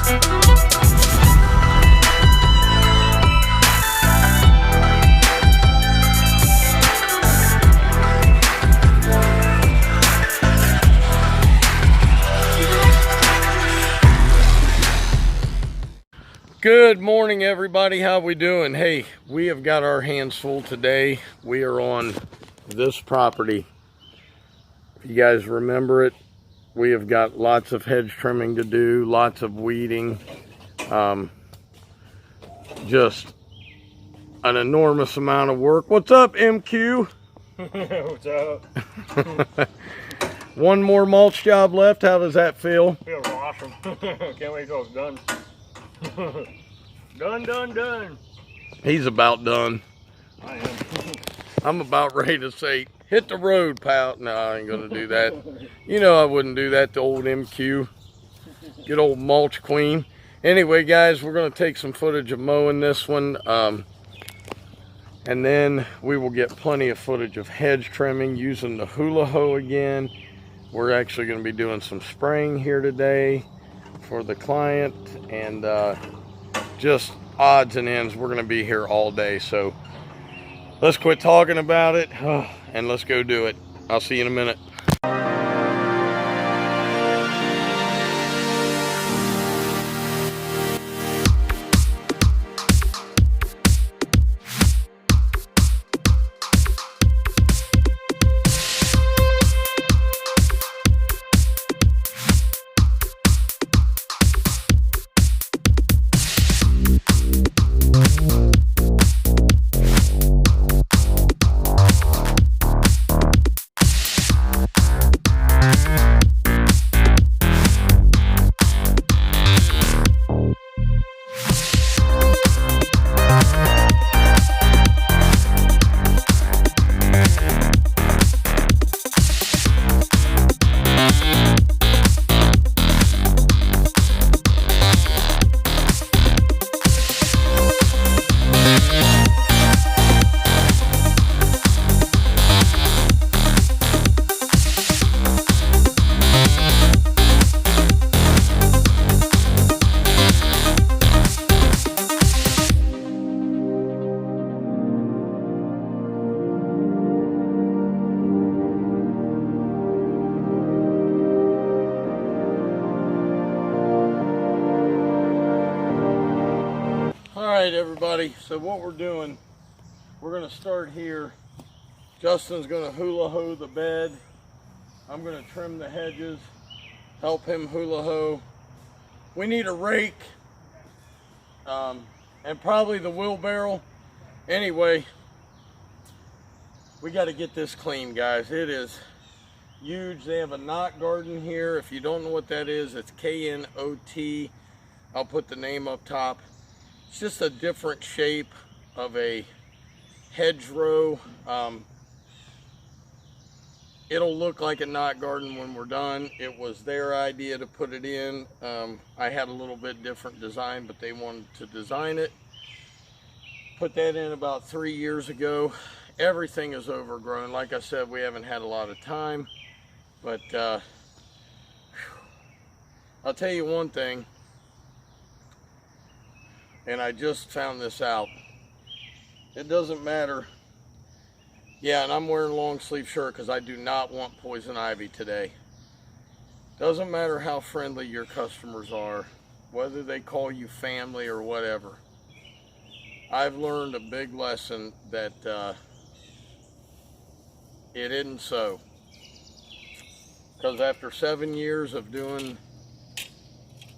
Good morning, everybody. How we doing? Hey, we have got our hands full today. We are on this property. If you guys remember it, we have got lots of hedge trimming to do, lots of weeding, just an enormous amount of work. What's up, MQ? What's up? One more mulch job left. How does that feel? Feels awesome. Can't wait till it's done. Done. He's about done. I am. I'm about ready to say, hit the road, pal. No, I ain't gonna do that. You know I wouldn't do that to old MQ. Good old mulch queen. Anyway, guys, we're gonna take some footage of mowing this one. And then we will get plenty of footage of hedge trimming using the hula hoe again. We're actually gonna be doing some spraying here today for the client, and just odds and ends. We're gonna be here all day, so let's quit talking about it and let's go do it. I'll see you in a minute. Alright, everybody, so what we're doing, we're going to start here. Justin's going to hula hoe the bed. I'm going to trim the hedges, help him hula hoe. We need a rake and probably the wheelbarrow. Anyway, we got to get this clean, guys. It is huge. They have a knot garden here. If you don't know what that is, it's K-N-O-T. I'll put the name up top. It's just a different shape of a hedgerow. It'll look like a knot garden when we're done. It was their idea to put it in. I had a little bit different design, but they wanted to design it. Put that in about 3 years ago. Everything is overgrown. Like I said, we haven't had a lot of time, but I'll tell you one thing. And I just found this out. It doesn't matter. Yeah, and I'm wearing a long sleeve shirt because I do not want poison ivy today. Doesn't matter how friendly your customers are, whether they call you family or whatever. I've learned a big lesson that it isn't so. Because after 7 years of doing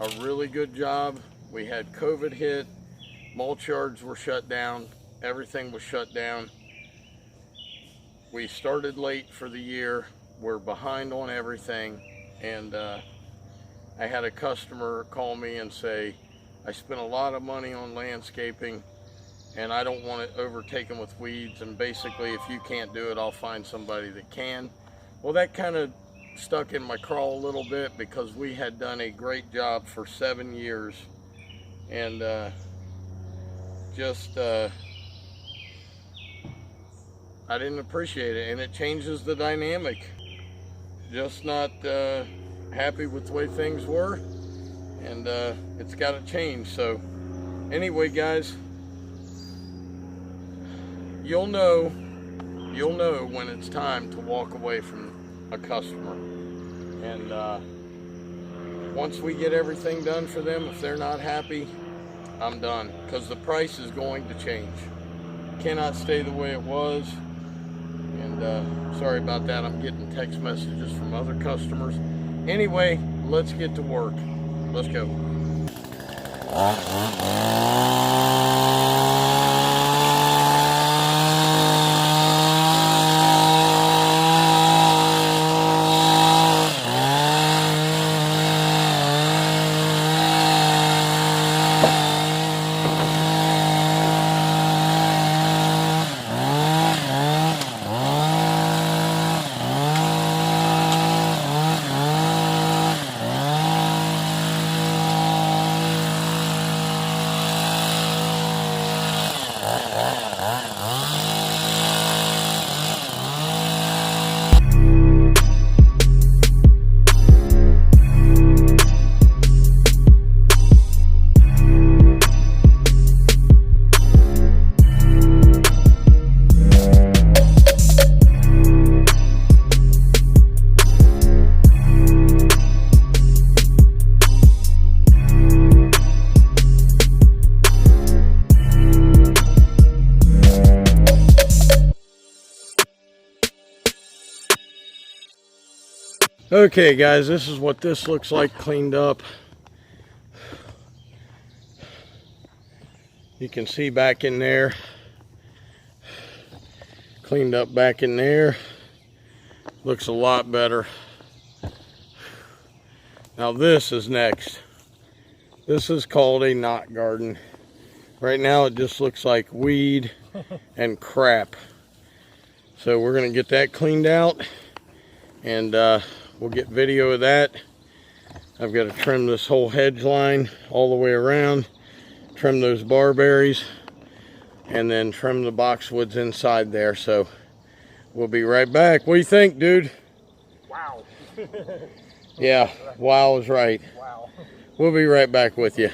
a really good job, we had COVID hit, mulch yards were shut down, everything was shut down. We started late for the year, we're behind on everything, and I had a customer call me and say, I spent a lot of money on landscaping and I don't want it overtaken with weeds, and basically if you can't do it, I'll find somebody that can. Well, that kind of stuck in my craw a little bit because we had done a great job for 7 years. And I didn't appreciate it, and it changes the dynamic. Just not happy with the way things were, and it's got to change. So anyway, guys, you'll know when it's time to walk away from a customer. And once we get everything done for them, if they're not happy, I'm done, because the price is going to change. Cannot stay the way it was. And sorry about that. I'm getting text messages from other customers. Anyway, let's get to work. Let's go. Okay guys, this is what this looks like cleaned up. You can see back in there, cleaned up back in there. Looks a lot better. Now this is next. This is called a knot garden. Right now it just looks like weed and crap. So we're gonna get that cleaned out, and we'll get video of that. I've got to trim this whole hedge line all the way around, trim those barberries, and then trim the boxwoods inside there. So we'll be right back. What do you think, dude? Wow. Yeah, wow is right. Wow. We'll be right back with you.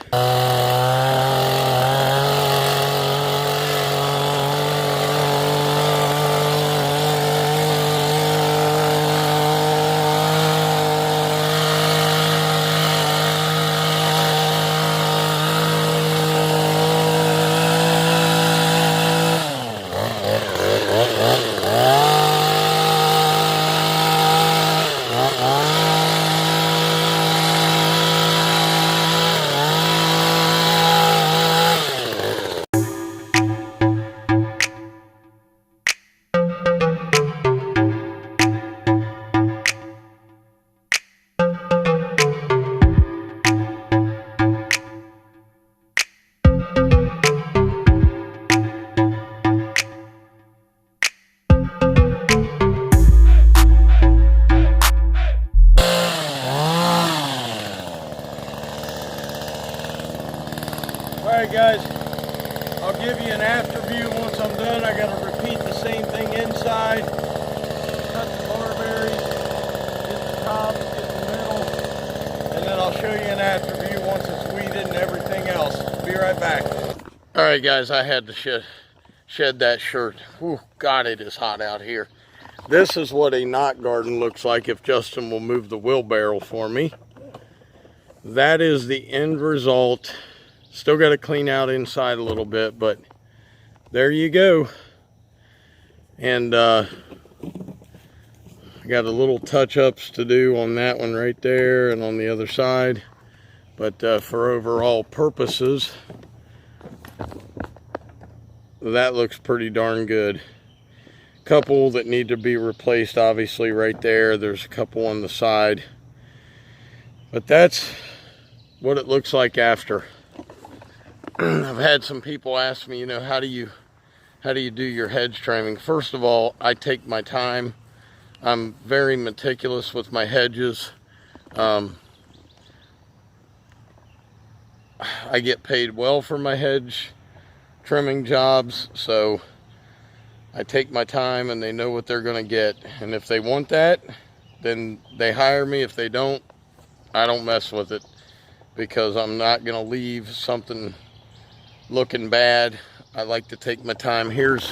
Alright guys, I'll give you an after view once I'm done. I gotta repeat the same thing inside. Cut the barberries, get the top, get the middle, and then I'll show you an after view once it's weeded and everything else. Be right back. Alright guys, I had to shed that shirt. Whew, God, it is hot out here. This is what a knot garden looks like if Justin will move the wheelbarrow for me. That is the end result. Still got to clean out inside a little bit, but there you go. And I got a little touch-ups to do on that one right there and on the other side. But for overall purposes, that looks pretty darn good. Couple that need to be replaced, obviously, right there. There's a couple on the side. But that's what it looks like after. I've had some people ask me, you know, how do you do your hedge trimming? First of all, I take my time. I'm very meticulous with my hedges. I get paid well for my hedge trimming jobs, so I take my time and they know what they're going to get. And if they want that, then they hire me. If they don't, I don't mess with it. because I'm not gonna leave something looking bad. I like to take my time. Here's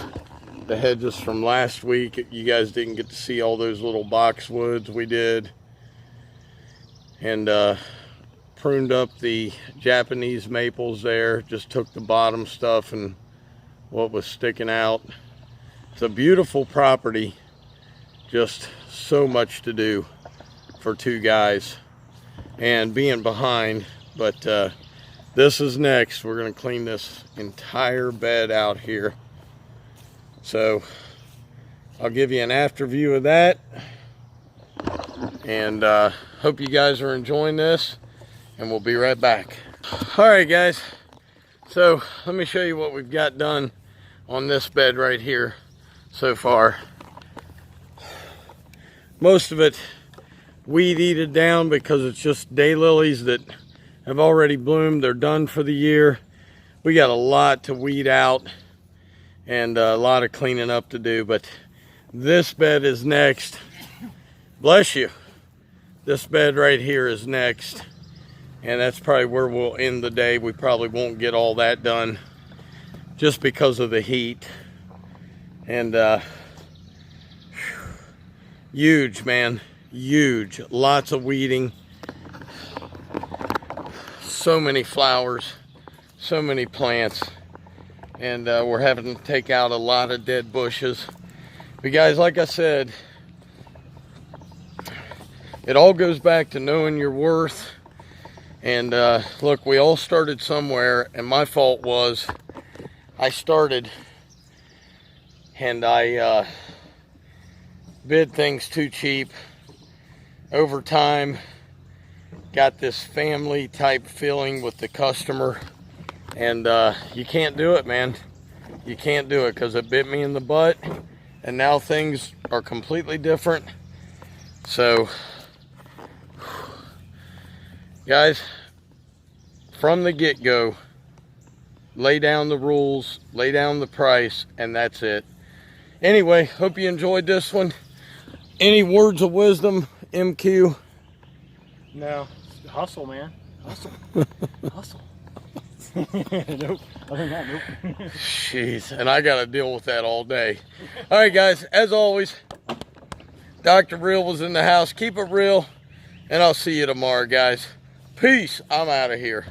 the hedges from last week. You guys didn't get to see all those little boxwoods we did. And pruned up the Japanese maples there. Just took the bottom stuff and what was sticking out. It's a beautiful property. Just so much to do for two guys and being behind. But this is next. We're going to clean this entire bed out here. So I'll give you an after view of that. And hope you guys are enjoying this. And we'll be right back. All right, guys. So let me show you what we've got done on this bed right here so far. Most of it weed eated down because it's just daylilies that have already bloomed. They're done for the year. We got a lot to weed out and a lot of cleaning up to do, but this bed is next. Bless you. This bed right here is next, and that's probably where we'll end the day. We probably won't get all that done just because of the heat. And huge, man, huge. Lots of weeding, so many flowers, so many plants, and we're having to take out a lot of dead bushes. But guys, like I said, it all goes back to knowing your worth. And look, we all started somewhere, and my fault was I started and I bid things too cheap. Over time, got this family type feeling with the customer, and you can't do it, man. You can't do it, because it bit me in the butt, and now things are completely different. So guys, from the get-go, lay down the rules, lay down the price, and that's it. Anyway, hope you enjoyed this one. Any words of wisdom, MQ? No. Hustle, man. Hustle. Hustle. Nope. Other than that, nope. Jeez, and I got to deal with that all day. All right, guys, as always, Dr. Real was in the house. Keep it real, and I'll see you tomorrow, guys. Peace. I'm out of here.